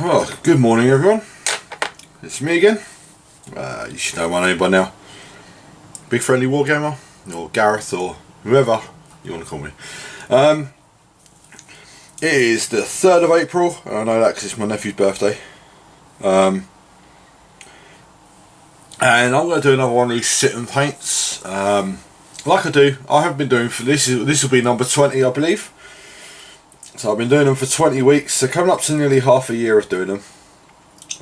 Oh, good morning everyone. It's me again. You should know my name by now. BigFriendlyWarGamer, or Gareth, or whoever you want to call me. It is the 3rd of April, and I know that because it's my nephew's birthday. And I'm going to do another one of these sit and paints. Like I have been doing for this will be number 20, I believe. So I've been doing them for 20 weeks, so coming up to nearly half a year of doing them.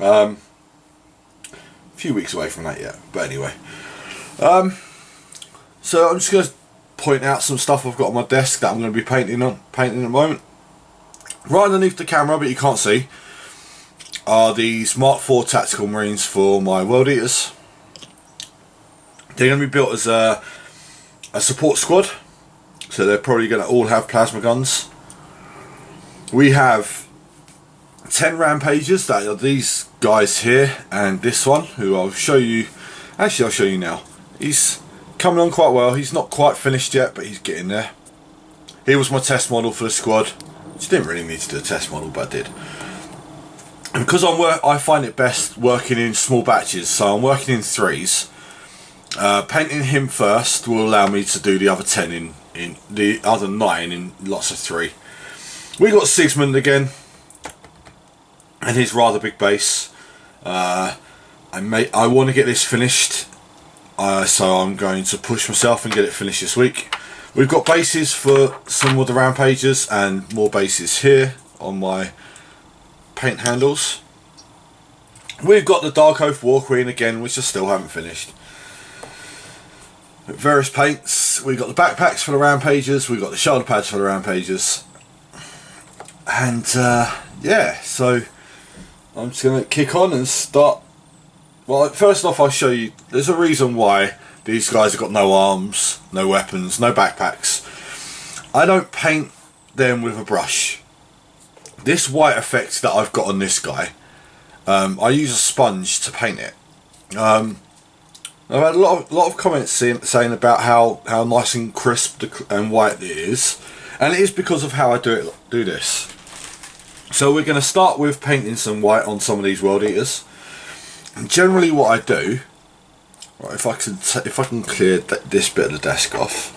A few weeks away from that yet, but anyway. So I'm just going to point out some stuff I've got on my desk that I'm going to be painting at the moment. Right underneath the camera, but you can't see, are these Mark IV Tactical Marines for my World Eaters. They're going to be built as a support squad, so they're probably going to all have plasma guns. We have 10 Rampages, that are these guys here, and this one, who I'll show you. Actually, I'll show you now. He's coming on quite well. He's not quite finished yet, but he's getting there. He was my test model for the squad, which didn't really need to do a test model, but I did. And because I find it best working in small batches, so I'm working in threes. Painting him first will allow me to do the other 10 in the other 9 in lots of 3. We got Sigismund again, and his rather big base. I want to get this finished, so I'm going to push myself and get it finished this week. We've got bases for some of the Rampages and more bases here on my paint handles. We've got the Dark Oath War Queen again, which I still haven't finished. Various paints. We've got the backpacks for the Rampages, we've got the shoulder pads for the Rampages. And yeah, so I'm just going to kick on and start. Well, first off, I'll show you, there's a reason why these guys have got no arms, no weapons, no backpacks. I don't paint them with a brush. This white effect that I've got on this guy, I use a sponge to paint it. I've had a lot of comments saying about how nice and crisp and white it is, and it is because of how I do this. So we're going to start with painting some white on some of these World Eaters. And generally, what I do, right, if I can clear this bit of the desk off.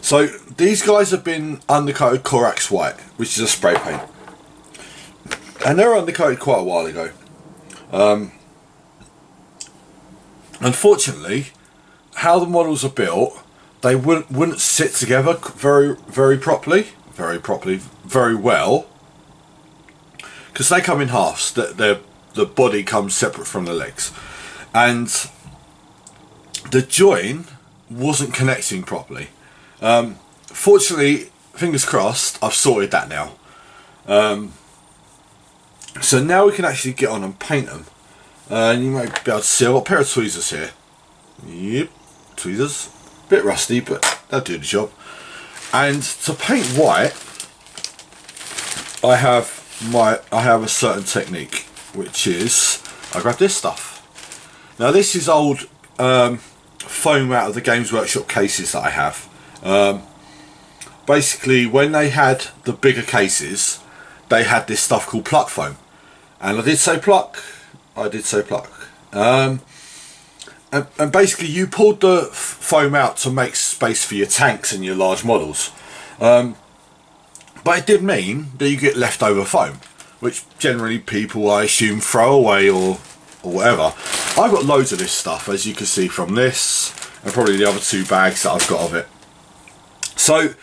So these guys have been undercoated Corax White, which is a spray paint, and they were undercoated quite a while ago. Unfortunately, how the models are built, they wouldn't sit together very well, because they come in halves. The body comes separate from the legs, and the join wasn't connecting properly. Fortunately, fingers crossed, I've sorted that now. So now we can actually get on and paint them. And you might be able to see I've got a pair of tweezers here. Yep, tweezers. Bit rusty, but they'll do the job. And to paint white, I have a certain technique, which is I grab this stuff. Now this is old foam out of the Games Workshop cases that I have. Basically, when they had the bigger cases, they had this stuff called pluck foam, and I did say pluck. And basically you pulled the foam out to make space for your tanks and your large models, but it did mean that you get leftover foam, which generally people, I assume, throw away or whatever. I've got loads of this stuff, as you can see from this, and probably the other 2 bags that I've got of it. So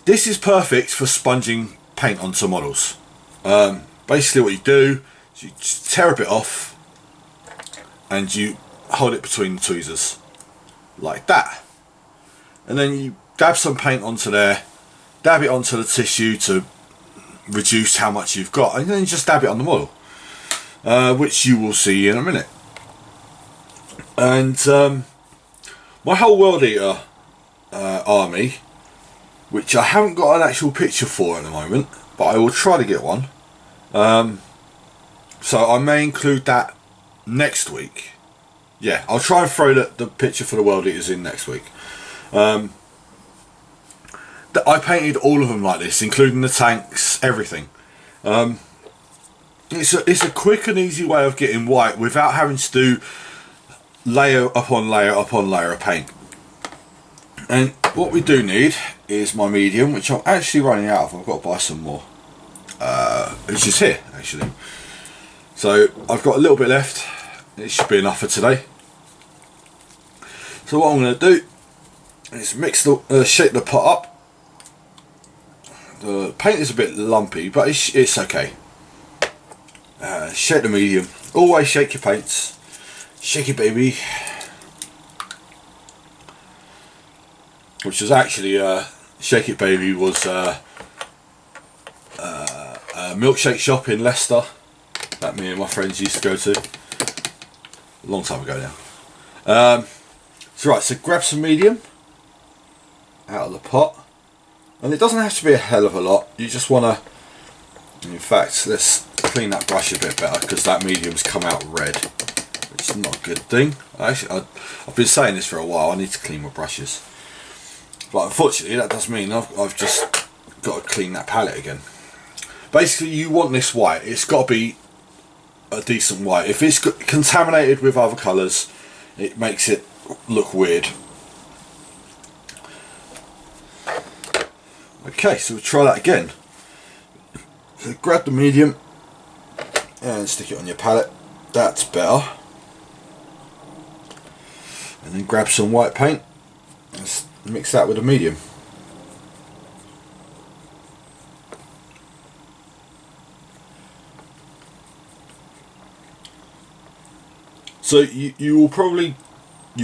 this is perfect for sponging paint onto models. Basically what you do is you just tear a bit off and you hold it between the tweezers like that, and then you dab some paint onto there, dab it onto the tissue to reduce how much you've got, and then you just dab it on the model, which you will see in a minute. And my whole World Eater army, which I haven't got an actual picture for at the moment, but I will try to get one. So I may include that next week. Yeah, I'll try and throw the picture for the World Eaters in next week. I painted all of them like this, including the tanks, everything. It's a quick and easy way of getting white without having to do layer upon layer upon layer of paint. And what we do need is my medium, which I'm actually running out of. I've got to buy some more. It's just here actually. So I've got a little bit left. It should be enough for today. So what I'm going to do is shake the pot up. The paint is a bit lumpy, but it's okay. Shake the medium. Always shake your paints. Shake it, baby. Which was actually Shake It Baby was a milkshake shop in Leicester that me and my friends used to go to a long time ago now. So grab some medium out of the pot, and it doesn't have to be a hell of a lot. You just want to, in fact, let's clean that brush a bit better because that medium's come out red. It's not a good thing. I've been saying this for a while. I need to clean my brushes, but unfortunately that does mean I've just got to clean that palette again. Basically, you want this white. It's got to be a decent white. If it's contaminated with other colours, it makes it look weird. Okay, so we'll try that again. So grab the medium and stick it on your palette. That's better. And then grab some white paint. Let's mix that with the medium. So you'll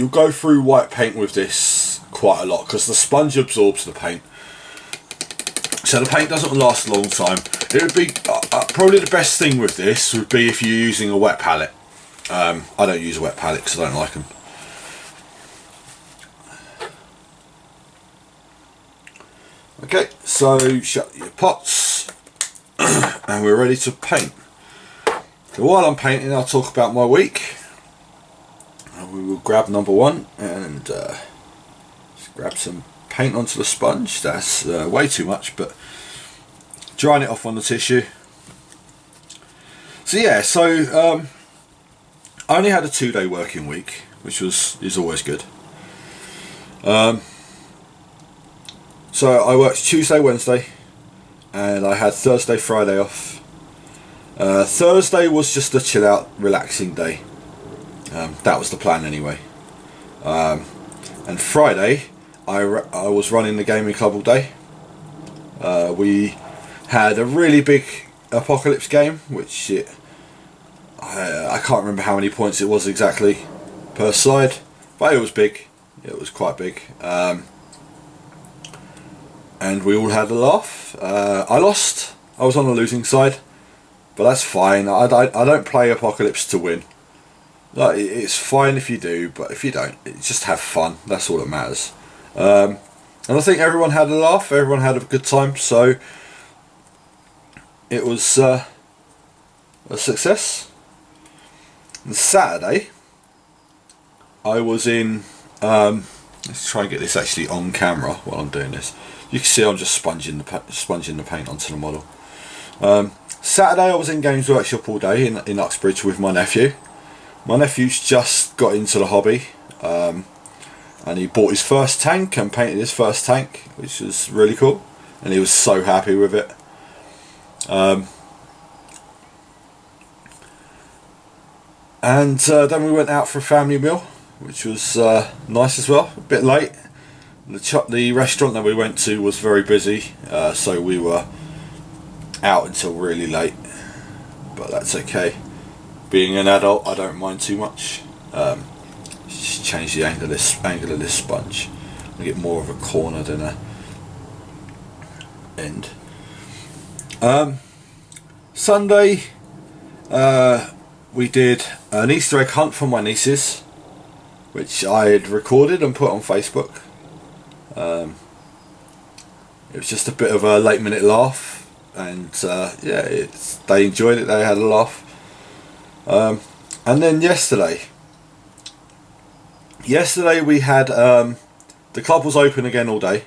go through white paint with this quite a lot because the sponge absorbs the paint. So the paint doesn't last a long time. It would be probably the best thing with this would be if you're using a wet palette. I don't use a wet palette because I don't like them. Okay, so shut your pots and we're ready to paint. So while I'm painting, I'll talk about my week. We will grab number one and just grab some paint onto the sponge. That's way too much, but drying it off on the tissue. So yeah, I only had a 2-day working week, which is always good. So I worked Tuesday, Wednesday, and I had Thursday, Friday off. Thursday was just a chill out, relaxing day. That was the plan anyway. And Friday, I was running the gaming club all day. We had a really big apocalypse game, which I can't remember how many points it was exactly per side, but it was big. It was quite big. And we all had a laugh. I lost. I was on the losing side, but that's fine. I don't play apocalypse to win. Like, it's fine if you do, but if you don't, just have fun. That's all that matters. And I think everyone had a laugh. Everyone had a good time. So it was a success. And Saturday, I was in. Let's try and get this actually on camera while I'm doing this. You can see I'm just sponging the paint onto the model. Saturday, I was in Games Workshop all day in Uxbridge with my nephew. My nephew's just got into the hobby, and he bought his first tank and painted his first tank, which was really cool, and he was so happy with it. And then we went out for a family meal, which was nice as well. A bit late. The restaurant that we went to was very busy, so we were out until really late, but that's okay. Being an adult, I don't mind too much. Just change the angle of this sponge. I get more of a corner than a end. Sunday, we did an Easter egg hunt for my nieces, which I had recorded and put on Facebook. It was just a bit of a late minute laugh, and yeah, they enjoyed it. They had a laugh. And then yesterday we had the club was open again all day,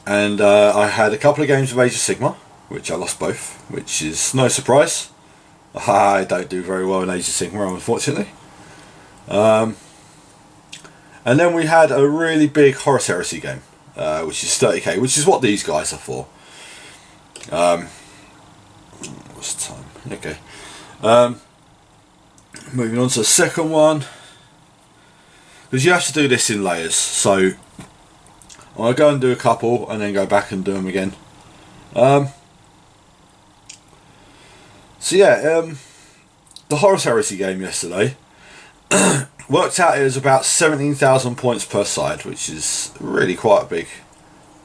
and I had a couple of games of Age of Sigmar, which I lost both, which is no surprise. I don't do very well in Age of Sigmar, unfortunately. And then we had a really big Horus Heresy game, which is 30k, which is what these guys are for. What's the time? Okay. Moving on to the second one, because you have to do this in layers. So I'll go and do a couple, and then go back and do them again. So yeah, the Horus Heresy game yesterday worked out it was about 17,000 points per side, which is really quite a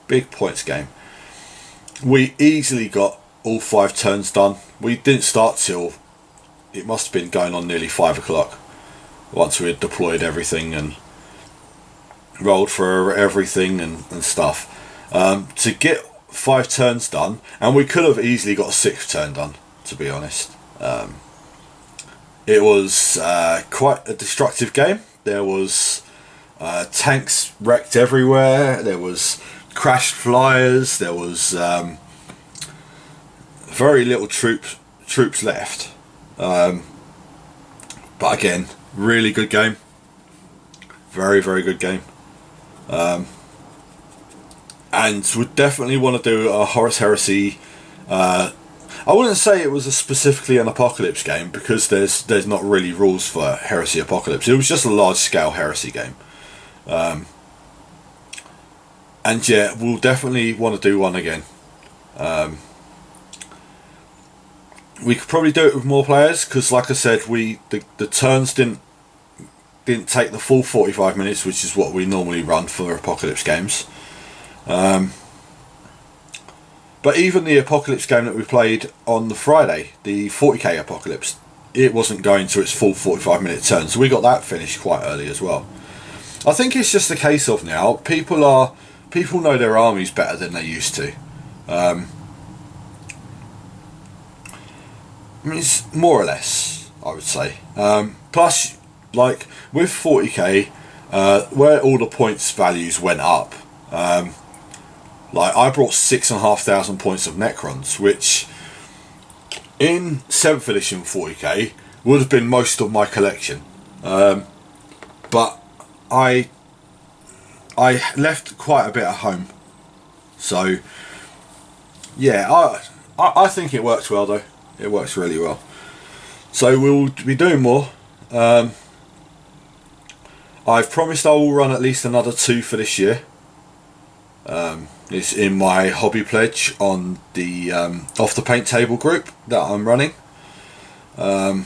big points game. We easily got all 5 turns done. We didn't start till, it must have been going on nearly 5 o'clock, once we had deployed everything and rolled for everything and stuff. To get 5 turns done, and we could have easily got a 6th turn done, to be honest. It was quite a destructive game. There was tanks wrecked everywhere, there was crashed flyers, there was very little troops left. But again, really good game. Very, very good game. And would definitely want to do a Horus Heresy. I wouldn't say it was specifically an Apocalypse game, because there's not really rules for Heresy Apocalypse. It was just a large scale Heresy game. And yeah, we'll definitely want to do one again. We could probably do it with more players, because like I said, the turns didn't take the full 45 minutes, which is what we normally run for Apocalypse games. But even the Apocalypse game that we played on the Friday, the 40k Apocalypse, it wasn't going to its full 45-minute turn, so we got that finished quite early as well. I think it's just a case of now people know their armies better than they used to. I mean, it's more or less, I would say. Plus, like with 40k, where all the points values went up. Like I brought 6,500 points of Necrons, which in 7th edition 40k would have been most of my collection. But I left quite a bit at home. So yeah, I think it works well though. It works really well. So we'll be doing more. I've promised I will run at least another 2 for this year. It's in my hobby pledge on the Off the Paint Table group that I'm running, to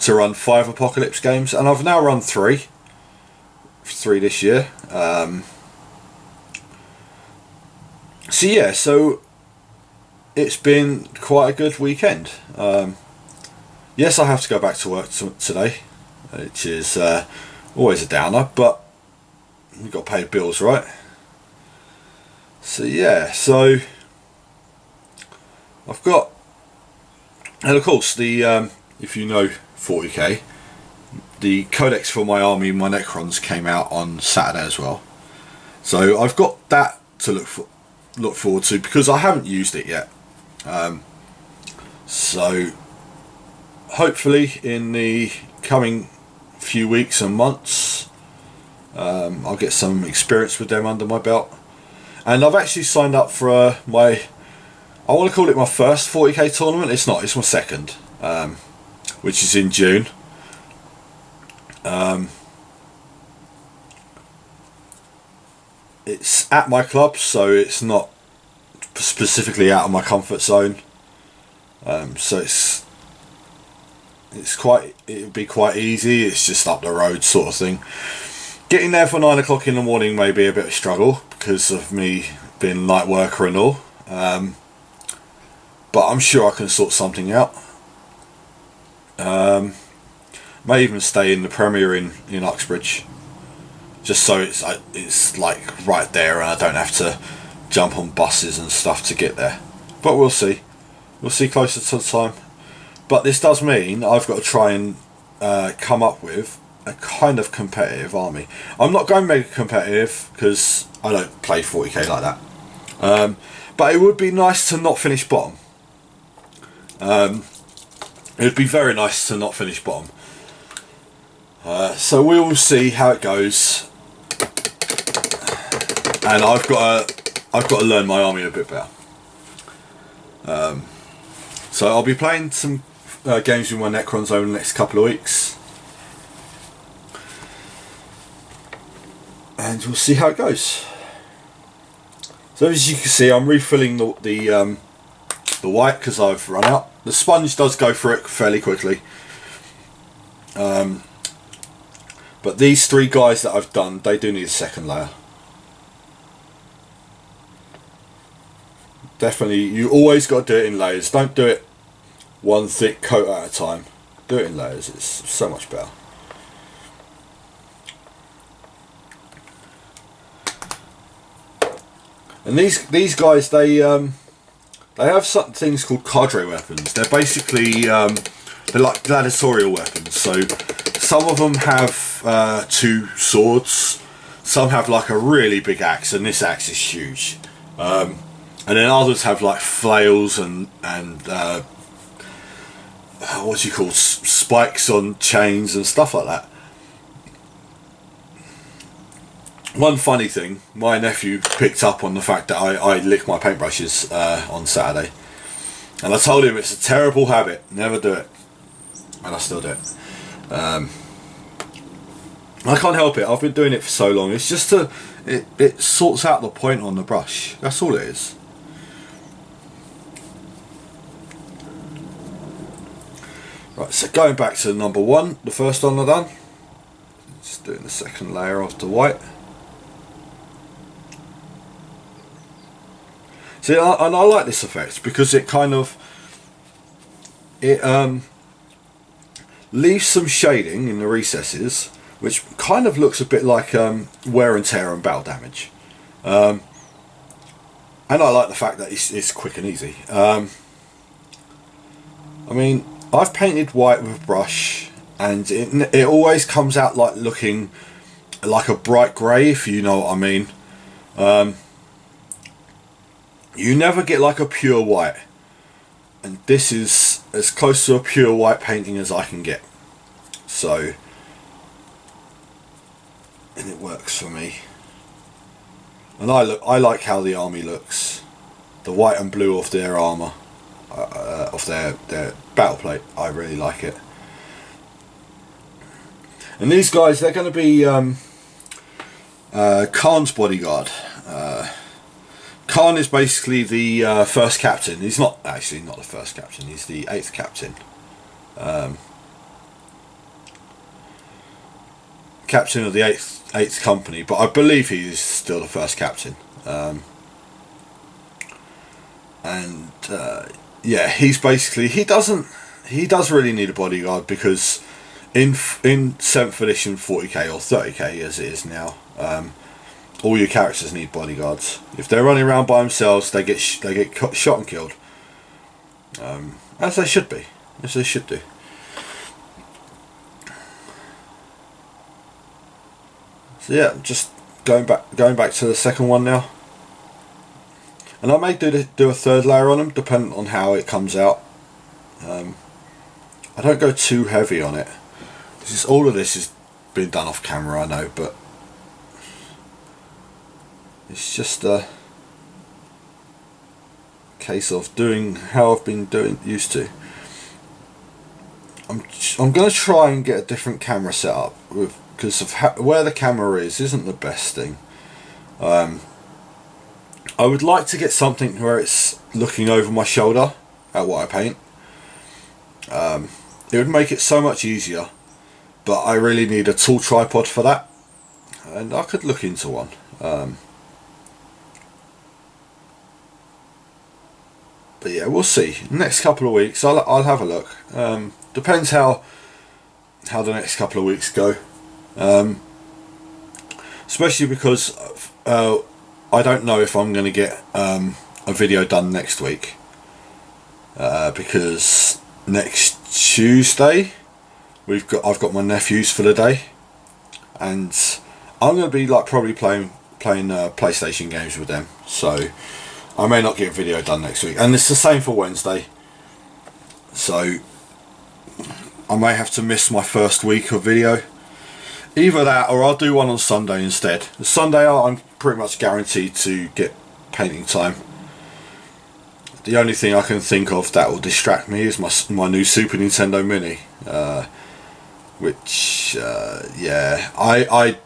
run 5 Apocalypse games, and I've now run 3 this year. So yeah, so it's been quite a good weekend. Yes, I have to go back to work today, which is always a downer, but we've got to pay bills, right? So yeah, so I've got, and of course the if you know 40k, the codex for my army, my Necrons, came out on Saturday as well. So I've got that to look forward to, because I haven't used it yet. So hopefully in the coming few weeks and months, I'll get some experience with them under my belt. And I've actually signed up for I want to call it my first 40k tournament. It's not, it's my second, which is in June. It's at my club, so it's not specifically out of my comfort zone. So it would be quite easy. It's just up the road sort of thing. Getting there for 9 o'clock in the morning may be a bit of a struggle because of me being a night worker and all. But I'm sure I can sort something out. May even stay in the Premier in Uxbridge, just so it's like right there and I don't have to jump on buses and stuff to get there. But we'll see. We'll see closer to the time. But this does mean I've got to try and come up with a kind of competitive army. I'm not going mega competitive because I don't play 40k like that. But it would be nice to not finish bottom. It'd be very nice to not finish bottom. So we will see how it goes, and I've got to learn my army a bit better. So I'll be playing some games with my Necrons over the next couple of weeks, and we'll see how it goes. So as you can see, I'm refilling the white because I've run out. The sponge does go through it fairly quickly. But these 3 guys that I've done, they do need a second layer. Definitely, you always got to do it in layers. Don't do it one thick coat at a time. Do it in layers, it's so much better. And these guys, they have some things called cadre weapons. They're basically they're like gladiatorial weapons. So some of them have 2 swords. Some have like a really big axe, and this axe is huge. And then others have like flails and what do you call spikes on chains and stuff like that. One funny thing, my nephew picked up on the fact that I lick my paintbrushes on Saturday, and I told him it's a terrible habit, never do it, and I still do it. I can't help it, I've been doing it for so long. It's just it sorts out the point on the brush, that's all it is. Right, so going back to number 1, the first one I've done, just doing the second layer of the white. See, and I like this effect because it kind of leaves some shading in the recesses, which kind of looks a bit like wear and tear and battle damage. And I like the fact that it's quick and easy. I mean, I've painted white with a brush, and it always comes out like looking like a bright grey, if you know what I mean. You never get like a pure white, and this is as close to a pure white painting as I can get. So, and it works for me. And I like how the army looks, the white and blue of their armour, of their battle plate. I really like it. And these guys, they're going to be Khan's bodyguard. Khan is basically the first captain. He's not actually not the first captain. He's the 8th captain. Captain of the 8th company, but I believe he is still the first captain. Yeah, he's basically he does really need a bodyguard, because in 7th edition 40k or 30k as it is now, all your characters need bodyguards. If they're running around by themselves, they get shot and killed. As they should be. As they should do. So yeah, just going back to the second one now. And I may do a 3rd layer on them, depending on how it comes out. I don't go too heavy on it. All of this has been done off camera, I know, but it's just a case of doing how I've been used to. I'm going to try and get a different camera set up, because of where the camera isn't the best thing. I would like to get something where it's looking over my shoulder at what I paint. It would make it so much easier, but I really need a tall tripod for that, and I could look into one. But yeah, we'll see. Next couple of weeks, I'll have a look. Depends how the next couple of weeks go. Especially because I don't know if I'm going to get a video done next week, because next Tuesday I've got my nephews for the day, and I'm going to be probably playing PlayStation games with them, so I may not get a video done next week. And it's the same for Wednesday. so I may have to miss my first week of video. Either that, or I'll do one on Sunday instead. Sunday I'm pretty much guaranteed to get painting time. The only thing I can think of that will distract me is my new Super Nintendo Mini, which yeah, I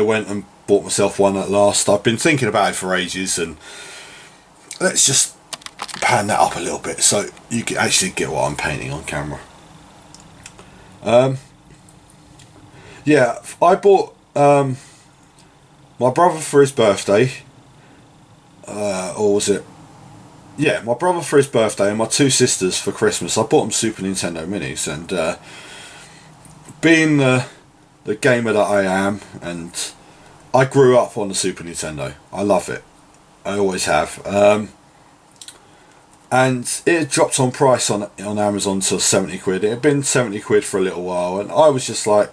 went and bought myself one at last. I've been thinking about it for ages, and let's just pan that up a little bit so you can actually get what I'm painting on camera. Yeah, I bought my brother for his birthday, or was it? Yeah, my brother for his birthday and my two sisters for Christmas. I bought them Super Nintendo Minis, and being the gamer that I am, and I grew up on the Super Nintendo. I love it. I always have. And it had dropped on price on Amazon to 70 quid. It had been 70 quid for a little while, and I was just like,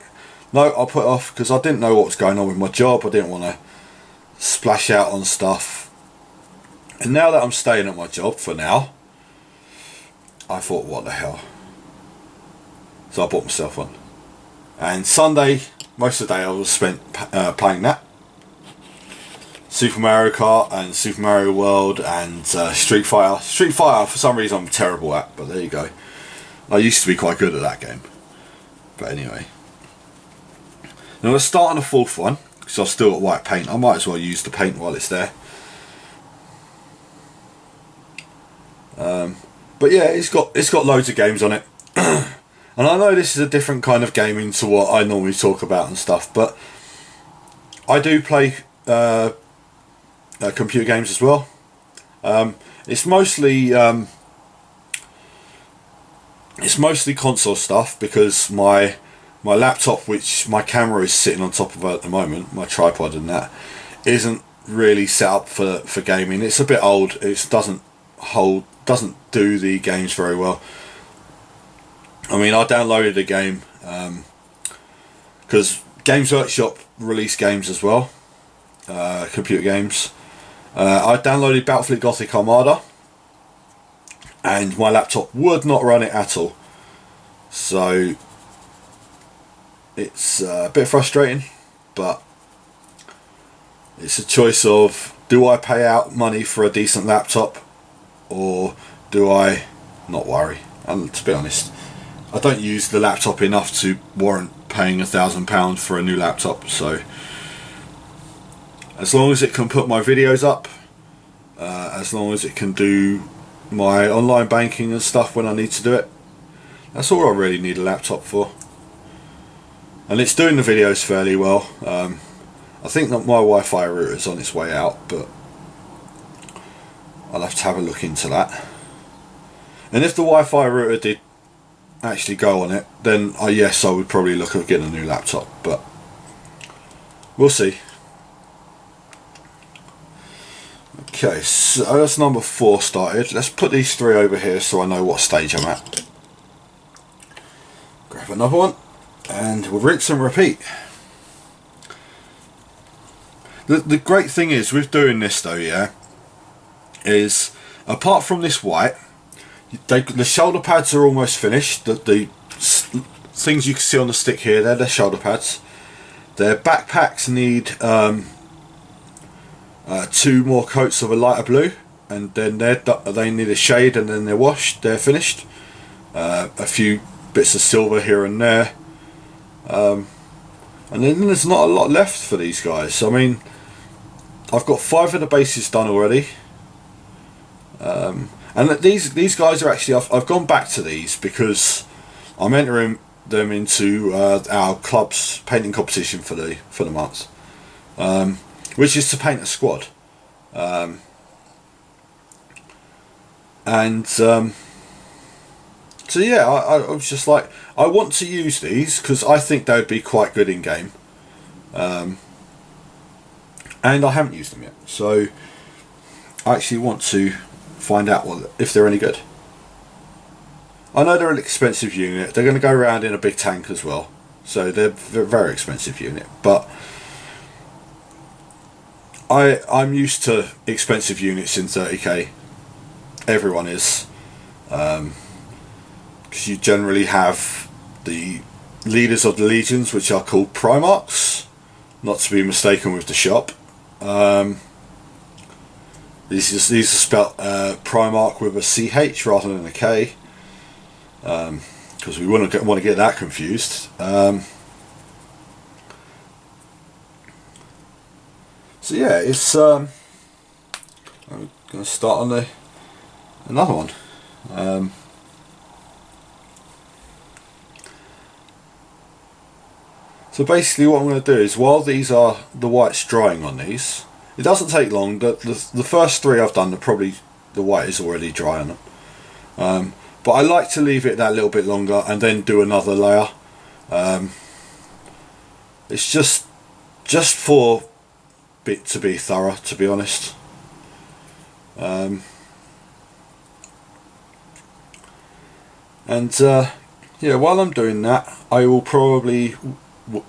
no, I'll put it off, because I didn't know what was going on with my job. I didn't want to splash out on stuff. And now that I'm staying at my job for now, I thought, what the hell? So I bought myself one. And Sunday, most of the day I was spent playing that. Super Mario Kart and Super Mario World and Street Fighter. Street Fighter, for some reason, I'm terrible at, but there you go. I used to be quite good at that game. But anyway. Now let's start on the fourth one, because I've still got white paint. I might as well use the paint while it's there. But yeah, it's got loads of games on it. And I know this is a different kind of gaming to what I normally talk about and stuff, but I do play computer games as well. It's mostly console stuff, because my laptop, which my camera is sitting on top of at the moment, my tripod and that, isn't really set up for gaming. It's a bit old. It doesn't do the games very well. I mean, I downloaded a game because Games Workshop release games as well, computer games. I downloaded Battlefield Gothic Armada, and my laptop would not run it at all. So it's a bit frustrating, but it's a choice of, do I pay out money for a decent laptop, or do I not worry? And to be honest, I don't use the laptop enough to warrant paying £1,000 for a new laptop. So as long as it can put my videos up, as long as it can do my online banking and stuff when I need to do it, that's all I really need a laptop for. And it's doing the videos fairly well. I think that my Wi-Fi router is on its way out, but I'll have to have a look into that. And if the Wi-Fi router did actually go on it, then yes, I would probably look at getting a new laptop, but we'll see. Okay, so that's number 4 started. Let's put these 3 over here so I know what stage I'm at. Grab another one, and we'll rinse and repeat. The great thing is with doing this though, yeah, is apart from this white, the shoulder pads are almost finished. The things you can see on the stick here, they're the shoulder pads. Their backpacks need 2 more coats of a lighter blue, and then they need a shade, and then they're washed. They're finished. A few bits of silver here and there, and then there's not a lot left for these guys. I mean, I've got 5 of the bases done already. And these guys are actually, I've gone back to these because I'm entering them into our club's painting competition for the month, which is to paint a squad. So yeah, I was just like, I want to use these because I think they would be quite good in game, and I haven't used them yet, so I actually want to find out if they're any good. I know they're an expensive unit. They're going to go around in a big tank as well, so they're a very expensive unit, but I'm used to expensive units in 30k. Everyone is. because you generally have the leaders of the legions, which are called Primarchs, not to be mistaken with the shop. These are spelt Primarch with a CH rather than a K, because we want to get that confused. So yeah, it's I'm going to start on another one. So basically what I'm going to do is, while these are the white's drying on these, it doesn't take long. The first three I've done, the white is already dry on them. But I like to leave it that little bit longer and then do another layer. It's just for it to be thorough, to be honest. Yeah, while I'm doing that, I will probably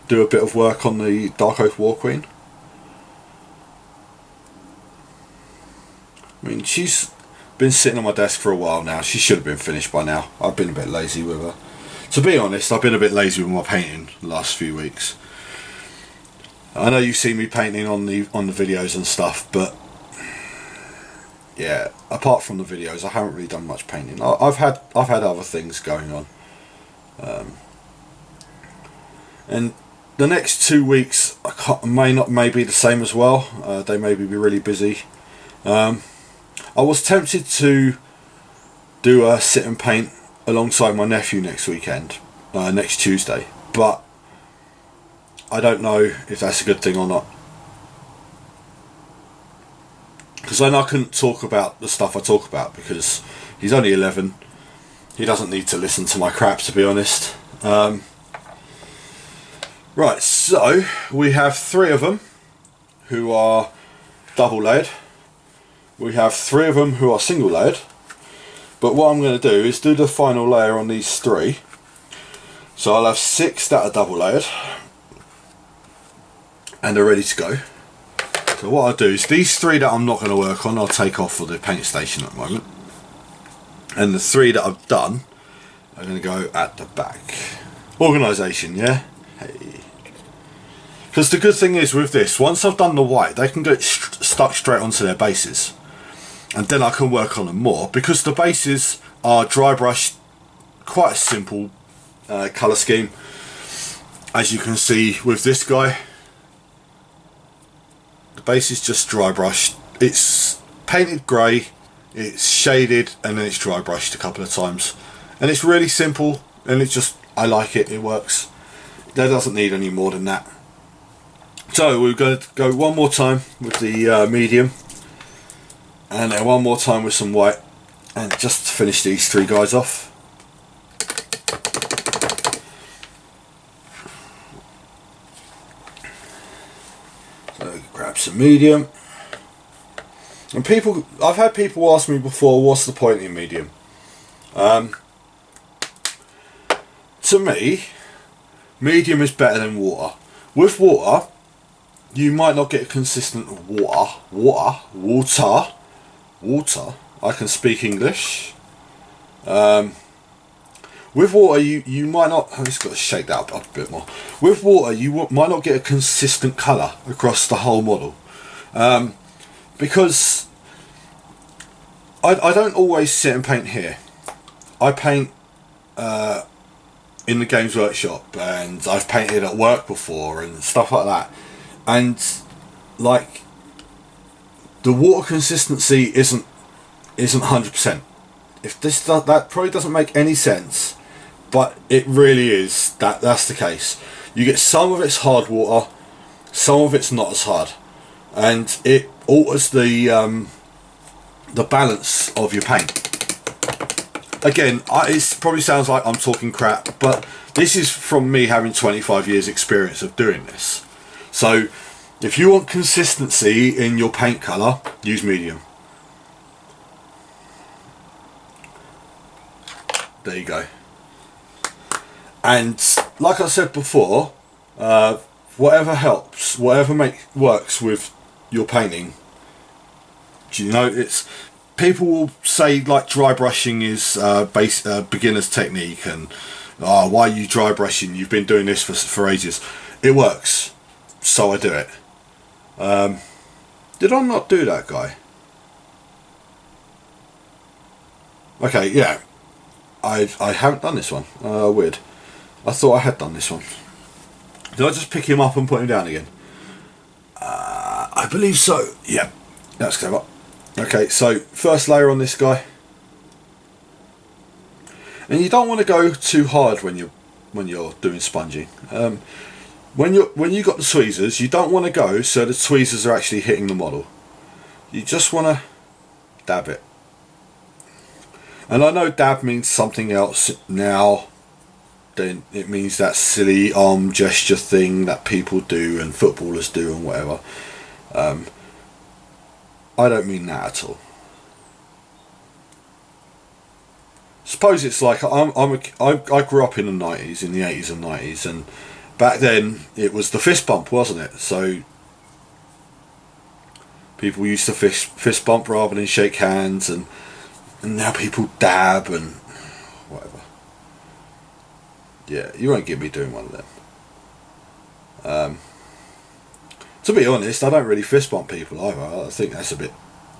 do a bit of work on the Dark Oath War Queen. I mean, she's been sitting on my desk for a while now. She should have been finished by now. I've been a bit lazy with her. To be honest, I've been a bit lazy with my painting the last few weeks. I know you see me painting on the videos and stuff, but yeah, apart from the videos, I haven't really done much painting. I've had other things going on, and the next 2 weeks may be the same as well. They may be really busy. I was tempted to do a sit and paint alongside my nephew next weekend, next Tuesday, but I don't know if that's a good thing or not, because then I couldn't talk about the stuff I talk about, because he's only 11. He doesn't need to listen to my crap, to be honest. Right, so we have 3 of them who are double layered. We have 3 of them who are single layered. But what I'm going to do is do the final layer on these 3. So I'll have 6 that are double layered, and they're ready to go. So what I'll do is, these 3 that I'm not going to work on, I'll take off for the paint station at the moment. And the 3 that I've done are going to go at the back. Organisation, yeah? Hey. Because the good thing is with this, once I've done the white, they can get stuck straight onto their bases. And then I can work on them more, because the bases are dry brushed, quite a simple colour scheme. As you can see with this guy, the base is just dry brushed. It's painted grey, it's shaded, and then it's dry brushed a couple of times. And it's really simple, and it's just, I like it, it works. There doesn't need any more than that. So we're going to go one more time with the medium, and then one more time with some white, and just to finish these 3 guys off. So grab some medium. And I've had people ask me before, what's the point in medium? To me, medium is better than water. With water, you might not get a consistent water. I can speak English. With water, you might not. I've just got to shake that up a bit more. With water, you might not get a consistent colour across the whole model, because I don't always sit and paint here. I paint in the Games Workshop, and I've painted at work before and stuff like that. And like, the water consistency isn't 100%. If that probably doesn't make any sense, but it really is. That's the case. You get some of it's hard water, some of it's not as hard, and it alters the balance of your paint. Again, it probably sounds like I'm talking crap, but this is from me having 25 years experience of doing this. So if you want consistency in your paint colour, use medium. There you go. And like I said before, whatever helps, whatever works with your painting. You know, people will say like dry brushing is beginner's technique, and why are you dry brushing? You've been doing this for ages. It works, so I do it. Did I not do that guy? Okay, yeah. I haven't done this one. Weird. I thought I had done this one. Did I just pick him up and put him down again? I believe so. Yeah, that's clever. Okay, so first layer on this guy. And you don't want to go too hard when you're doing sponging. When you got the tweezers, you don't want to go so the tweezers are actually hitting the model. You just want to dab it. And I know dab means something else now. Then it means that silly arm gesture thing that people do and footballers do and whatever. I don't mean that at all. Suppose it's like I grew up in the 90s, in the 80s and 90s, and back then it was the fist bump, wasn't it? So people used to fist bump rather than shake hands, and now people dab and whatever. Yeah, you won't get me doing one of them. To be honest, I don't really fist bump people either. I think that's a bit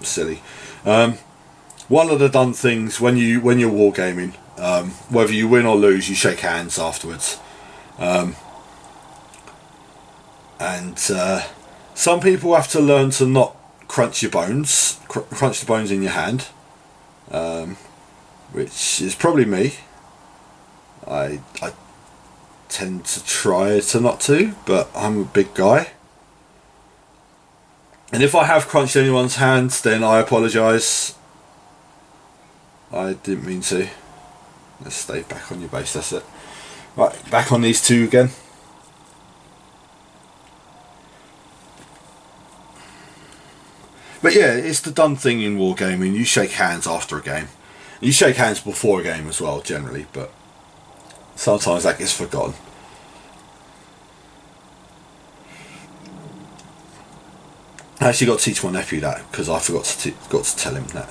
silly. One of the done things when you're wargaming, whether you win or lose, you shake hands afterwards. And some people have to learn to not crunch your bones, crunch the bones in your hand, which is probably me. I tend to try to not to, but I'm a big guy. And if I have crunched anyone's hands, then I apologise. I didn't mean to. Let's stay back on your base, that's it. Right, back on these two again. But yeah, it's the done thing in wargaming. You shake hands after a game. You shake hands before a game as well, generally, but sometimes that gets forgotten. I actually got to teach my nephew that because I forgot to tell him that.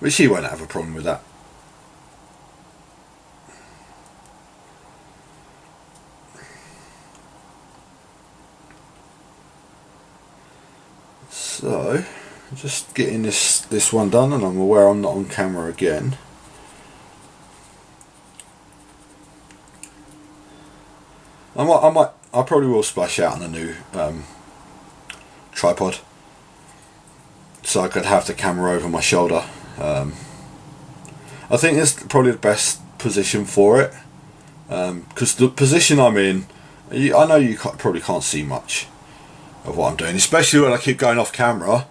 Which he won't have a problem with that. So, just getting this one done, and I'm aware I'm not on camera again. I probably will splash out on a new tripod, so I could have the camera over my shoulder. I think it's probably the best position for it, because the position I'm in, I know you probably can't see much of what I'm doing, especially when I keep going off camera.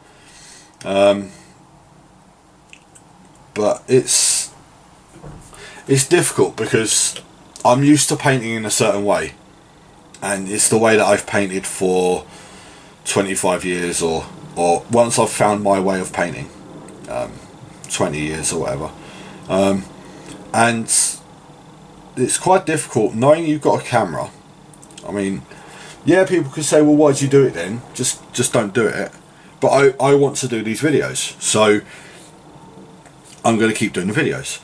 But it's difficult because I'm used to painting in a certain way, and it's the way that I've painted for 25 years, or once I've found my way of painting, 20 years or whatever. And it's quite difficult knowing you've got a camera. I mean, yeah, people could say, well, why'd you do it then? Just don't do it. But I want to do these videos, so I'm going to keep doing the videos.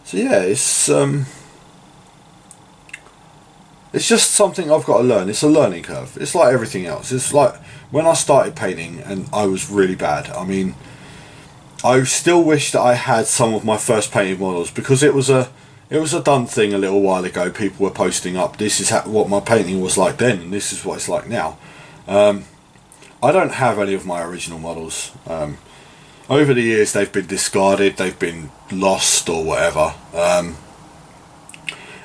So yeah, it's just something I've got to learn. It's a learning curve. It's like everything else. It's like when I started painting and I was really bad. I mean, I still wish that I had some of my first painted models, because it was a done thing a little while ago. People were posting up, this is what my painting was like then, and this is what it's like now. I don't have any of my original models. Over the years they've been discarded, they've been lost or whatever. And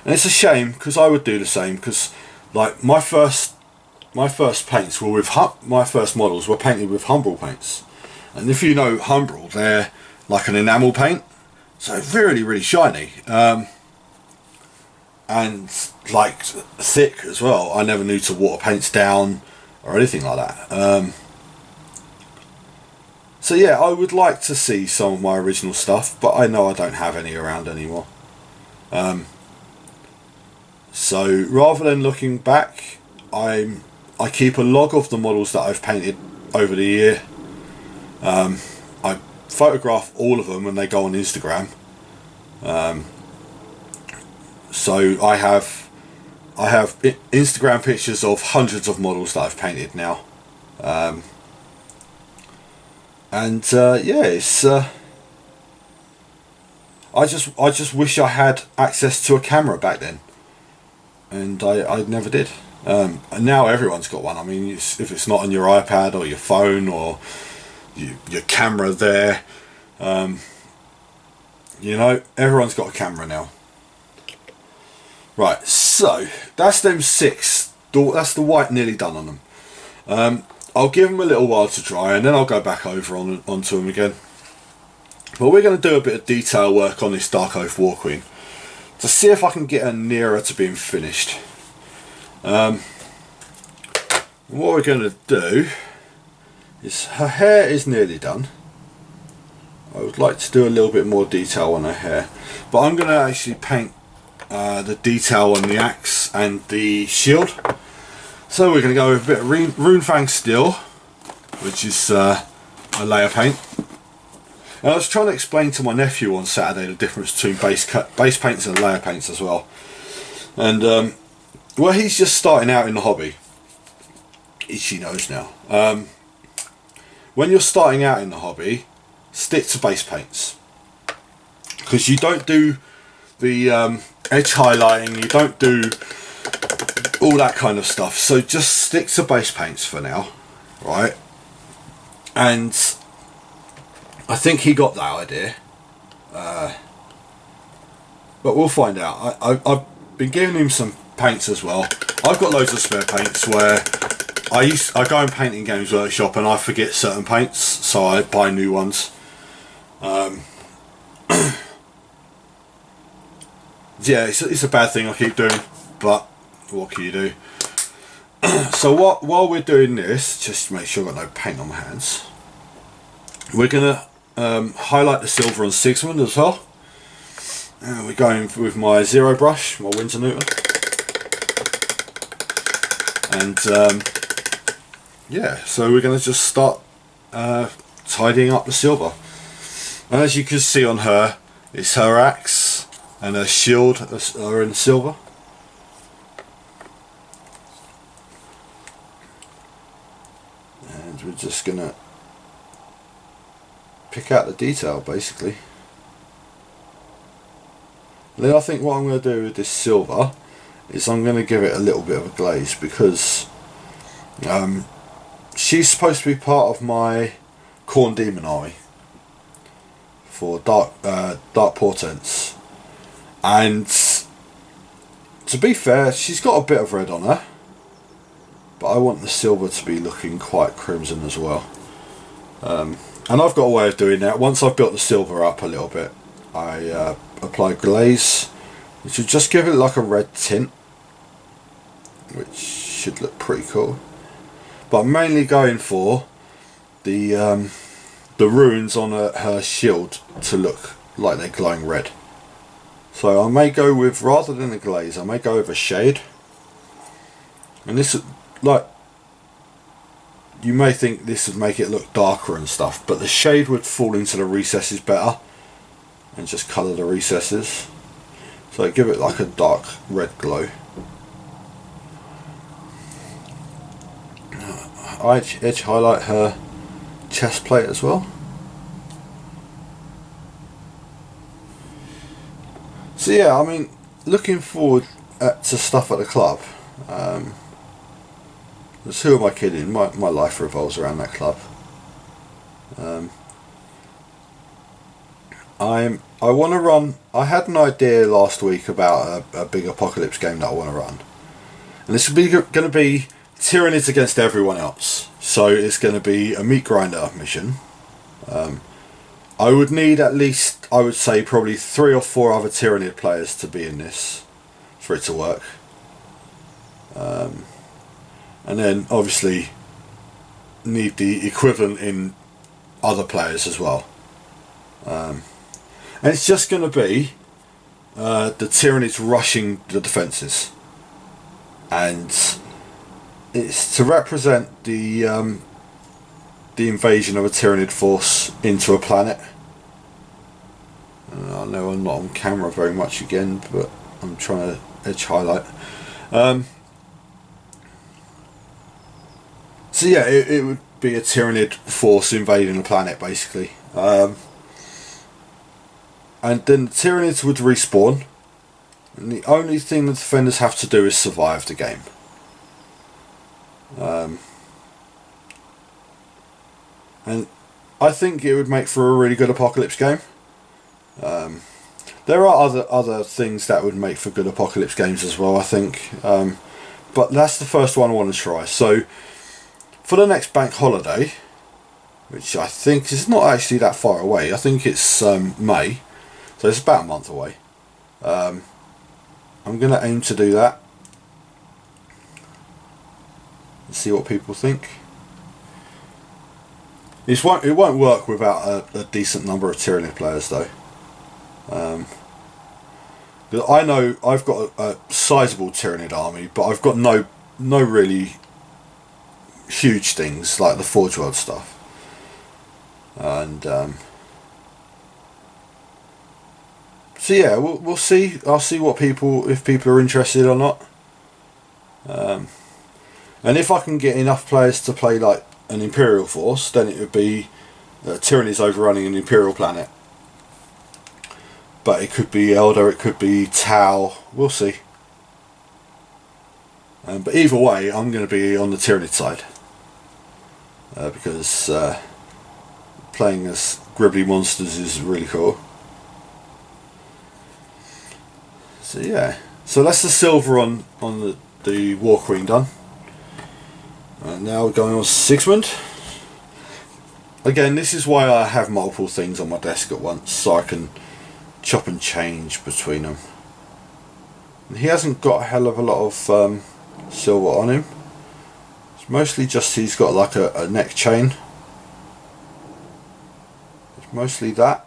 it's a shame, because I would do the same, because like my first paints were with my first models were painted with Humbrol paints. And if you know Humbrol, they're like an enamel paint, so really, really shiny, and like thick as well. I never knew to water paints down or anything like that. So yeah, I would like to see some of my original stuff, but I know I don't have any around anymore. So rather than looking back, I keep a log of the models that I've painted over the year. I photograph all of them and they go on Instagram. So I have Instagram pictures of hundreds of models that I've painted now. Yeah, it's I just wish I had access to a camera back then, and I never did. And now everyone's got one. I mean, if it's not on your iPad or your phone or your camera there, you know, everyone's got a camera now. Right, so that's them 6. That's the white nearly done on them. I'll give them a little while to dry and then I'll go back over onto them again. But we're going to do a bit of detail work on this Dark Oath War Queen to see if I can get her nearer to being finished. What we're going to do is, her hair is nearly done. I would like to do a little bit more detail on her hair, but I'm going to actually paint the detail on the axe and the shield. So we're going to go with a bit of Runefang Steel, which is a layer paint. And I was trying to explain to my nephew on Saturday the difference between base paints and layer paints as well. And well, he's just starting out in the hobby. She knows now. When you're starting out in the hobby, stick to base paints, because you don't do the edge highlighting, you don't do all that kind of stuff. So just stick to base paints for now, right? And I think he got that idea, but we'll find out. I've been giving him some paints as well. I've got loads of spare paints where I go and paint in Games Workshop and I forget certain paints, so I buy new ones. Yeah, it's a bad thing I keep doing, but what can you do? So while we're doing this, just to make sure I've got no paint on my hands, we're gonna highlight the silver on Sigismund as well. We're going with my zero brush, my Winsor Newton, and yeah, so we're gonna just start tidying up the silver. And as you can see on her, it's her axe and her shield are in silver. And we're just gonna pick out the detail basically. And then I think what I'm going to do with this silver is I'm going to give it a little bit of a glaze, because she's supposed to be part of my Khorne Demon army for dark portents, and to be fair, she's got a bit of red on her, but I want the silver to be looking quite crimson as well. And I've got a way of doing that. Once I've built the silver up a little bit, I apply glaze, which will just give it like a red tint, which should look pretty cool. But I'm mainly going for the runes on her shield to look like they're glowing red. So I may go with, rather than a glaze, I may go with a shade. And this, like, you may think this would make it look darker and stuff, but the shade would fall into the recesses better and just colour the recesses. So give it like a dark red glow. I edge highlight her chest plate as well. So yeah, I mean, looking forward to stuff at the club. Who am I kidding? My life revolves around that club. I want to run. I had an idea last week about a big apocalypse game that I want to run, and this is going to be Tyranids against everyone else. So it's going to be a meat grinder mission. I would need at least, I would say, probably 3 or 4 other Tyranid players to be in this for it to work. And then obviously need the equivalent in other players as well. And it's just going to be the Tyranids rushing the defences. and it's to represent the invasion of a Tyranid force into a planet. I know I'm not on camera very much again, but I'm trying to edge highlight. So yeah, it would be a Tyranid force invading a planet, basically. And then the Tyranids would respawn, and the only thing the defenders have to do is survive the game. And I think it would make for a really good Apocalypse game. There are other things that would make for good Apocalypse games as well, I think. But that's the first one I want to try. So for the next bank holiday, which I think is not actually that far away, I think it's May, so it's about a month away. I'm going to aim to do that and see what people think. It won't work without a decent number of Tyranid players, though. I know I've got a sizable Tyranid army, but I've got no really huge things like the Forge World stuff. And so yeah, we'll see. I'll see if people are interested or not. And if I can get enough players to play like an Imperial force, then it would be Tyranids overrunning an Imperial planet. But it could be Eldar, it could be Tau, we'll see. But either way, I'm going to be on the Tyranid side. Because playing as Gribbly monsters is really cool. So yeah, so that's the silver on the War Queen done. Now we're going on Sigismund. Again, this is why I have multiple things on my desk at once, so I can chop and change between them. And he hasn't got a hell of a lot of silver on him. It's mostly just he's got like a neck chain. It's mostly that.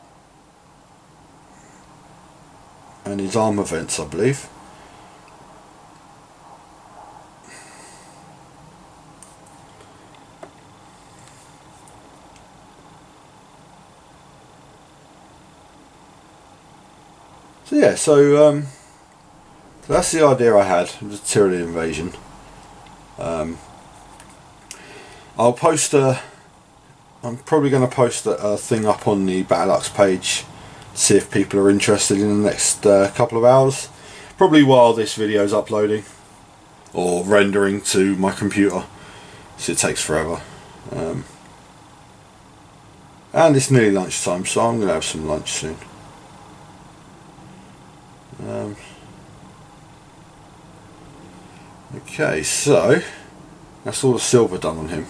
And his armor vents, I believe. So yeah, so that's the idea I had of the Tyranid invasion. I'll post I'm probably going to post a thing up on the Battlelux page, see if people are interested in the next couple of hours. Probably while this video is uploading or rendering to my computer, so it takes forever. And it's nearly lunchtime, so I'm going to have some lunch soon. Okay, so that's all the silver done on him.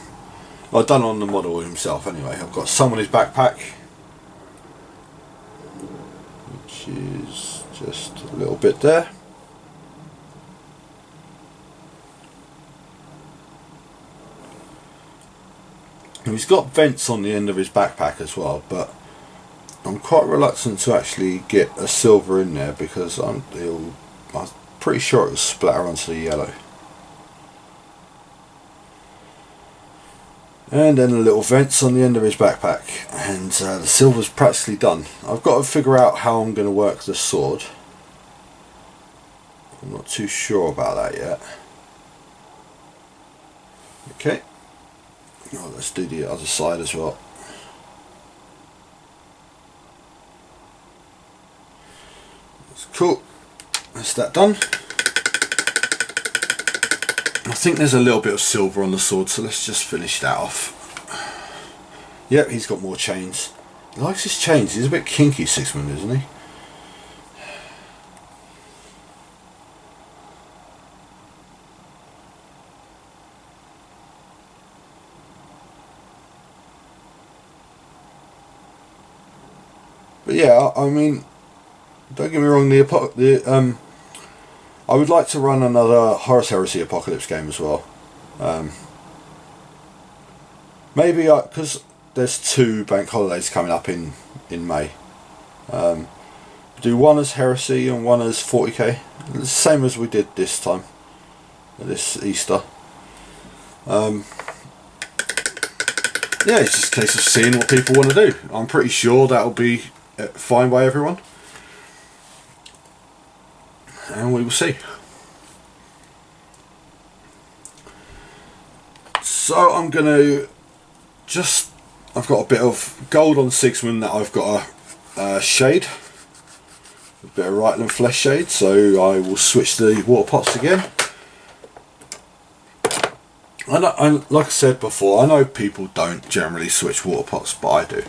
Well, done on the model himself anyway. I've got some on his backpack, which is just a little bit there. And he's got vents on the end of his backpack as well, but I'm quite reluctant to actually get a silver in there because I'm pretty sure it will splatter onto the yellow. And then the little vents on the end of his backpack, and the silver's practically done. I've got to figure out how I'm going to work the sword. I'm not too sure about that yet. Okay, well, let's do the other side as well. That's cool, that's that done. I think there's a little bit of silver on the sword, so let's just finish that off. Yep, he's got more chains. He likes his chains. He's a bit kinky, Sigismund, isn't he? But yeah, I mean, don't get me wrong, I would like to run another Horus Heresy Apocalypse game as well. Maybe because there's 2 bank holidays coming up in May. Do one as Heresy and one as 40k. The same as we did this time. this Easter. Yeah, it's just a case of seeing what people want to do. I'm pretty sure that'll be fine by everyone, and we will see. So I'm going to I've got a bit of gold on Sigsman that I've got a shade, a bit of Reitland flesh shade, so I will switch the water pots again. And like I said before, I know people don't generally switch water pots, but I do.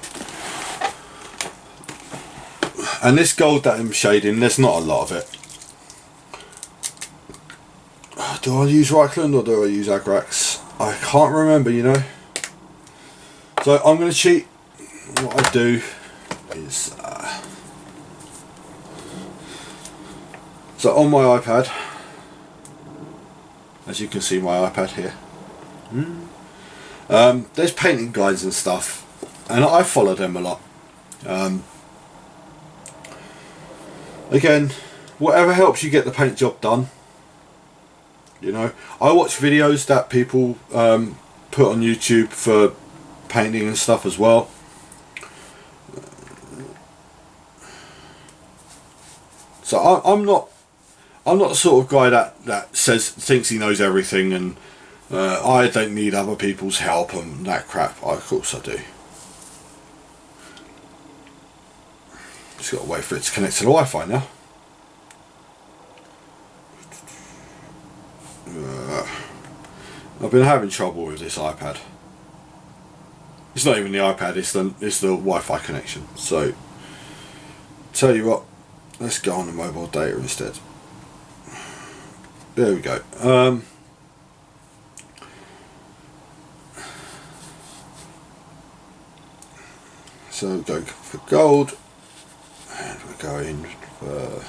And this gold that I'm shading, there's not a lot of it. Do I use Reitland or do I use Agrax? I can't remember, you know. So I'm going to cheat. What I do is... so on my iPad, as you can see my iPad here, there's painting guides and stuff, and I follow them a lot. Again, whatever helps you get the paint job done. You know, I watch videos that people put on YouTube for painting and stuff as well. So I'm not the sort of guy that thinks he knows everything, and I don't need other people's help and that crap. Of course I do. Just got to wait for it to connect to the Wi-Fi now. I've been having trouble with this iPad. It's not even the iPad, it's the Wi-Fi connection. So, tell you what, let's go on the mobile data instead. There we go. So we're going for gold, and we're going for...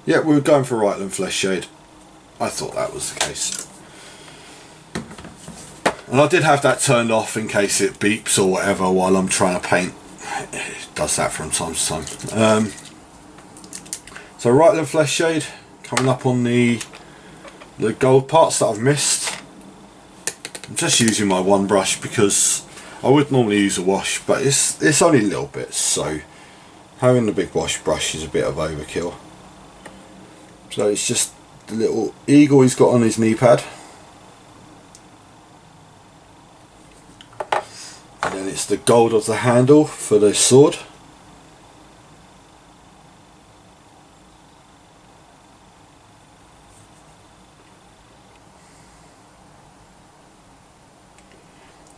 yeah, we were going for Reitland flesh shade. I thought that was the case. And I did have that turned off in case it beeps or whatever while I'm trying to paint. It does that from time to time. So Reitland flesh shade coming up on the gold parts that I've missed. I'm just using my one brush because I would normally use a wash, but it's only little bits, so having the big wash brush is a bit of overkill. So it's just the little eagle he's got on his knee pad. And then it's the gold of the handle for the sword.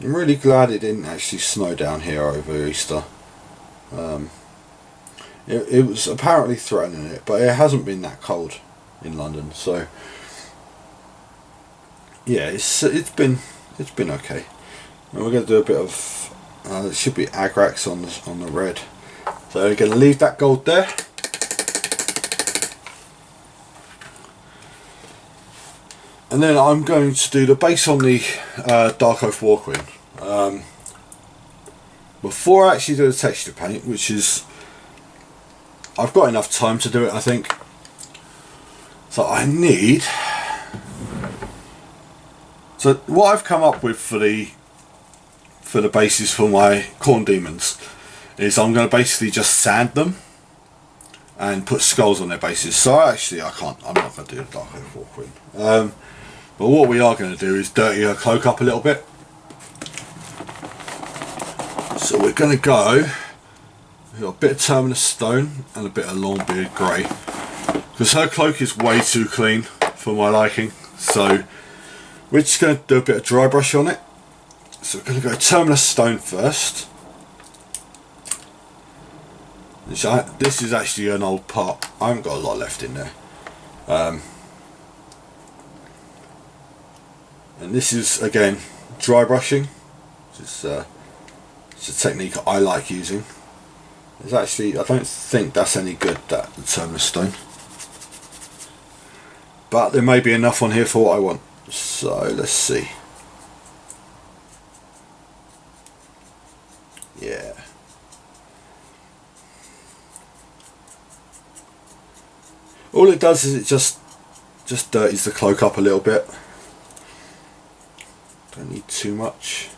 I'm really glad it didn't actually snow down here over Easter. It was apparently threatening it, but it hasn't been that cold in London, so yeah, it's been okay. And we're going to do a bit of it should be Agrax on the red, so we're going to leave that gold there. And then I'm going to do the base on the Dark Oath War Queen before I actually do the texture paint, which is, I've got enough time to do it, I think. So I need... so what I've come up with for the bases for my Corn Demons is I'm going to basically just sand them and put skulls on their bases. So actually I'm not going to do the Dark Oath War Queen. But what we are going to do is dirty her cloak up a little bit. So we're going to go... we've got a bit of Terminus Stone and a bit of Longbeard Grey, because her cloak is way too clean for my liking. So we're just going to do a bit of dry brush on it. So we're going to go Terminus Stone first. This is actually an old part. I haven't got a lot left in there. And this is again dry brushing. It's a technique I like using. It's actually, I don't think that's any good, that the Terminus Stone, but there may be enough on here for what I want. So let's see. Yeah. All it does is it just dirties the cloak up a little bit. Don't need too much.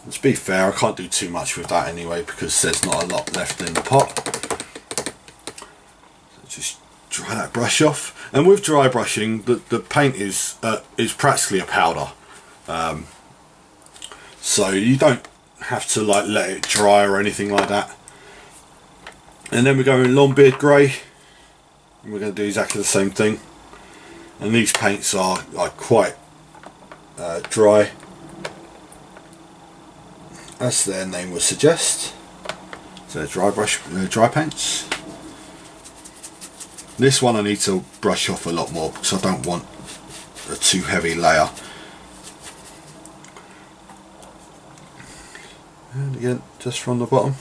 And to be fair, I can't do too much with that anyway because there's not a lot left in the pot. So just dry that brush off. And with dry brushing, the paint is practically a powder. So you don't have to like let it dry or anything like that. And then we're going Longbeard Grey. And we're going to do exactly the same thing. And these paints are quite dry, as their name would suggest. So dry paints. This one I need to brush off a lot more because I don't want a too heavy layer. And again, just from the bottom.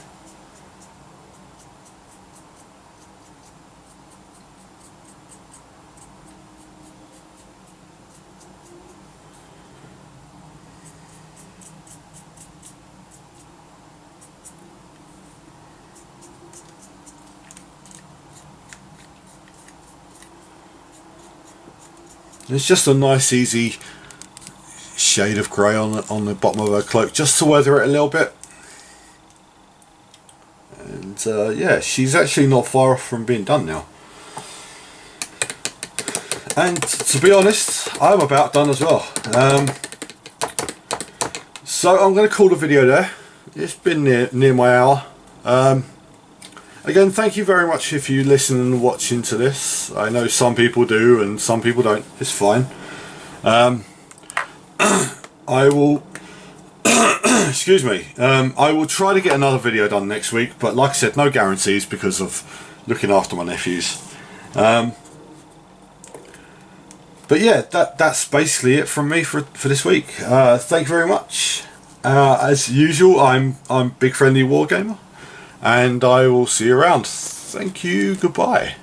It's just a nice easy shade of grey on the bottom of her cloak, just to weather it a little bit. And yeah, she's actually not far off from being done now. And to be honest, I'm about done as well. So I'm going to call the video there. It's been near my hour. Again, thank you very much if you listen and watch into this. I know some people do and some people don't. It's fine. I will excuse me. I will try to get another video done next week, but like I said, no guarantees because of looking after my nephews. But yeah, that's basically it from me for this week. Thank you very much. As usual, I'm BigFriendlyWarGamer. And I will see you around. Thank you. Goodbye.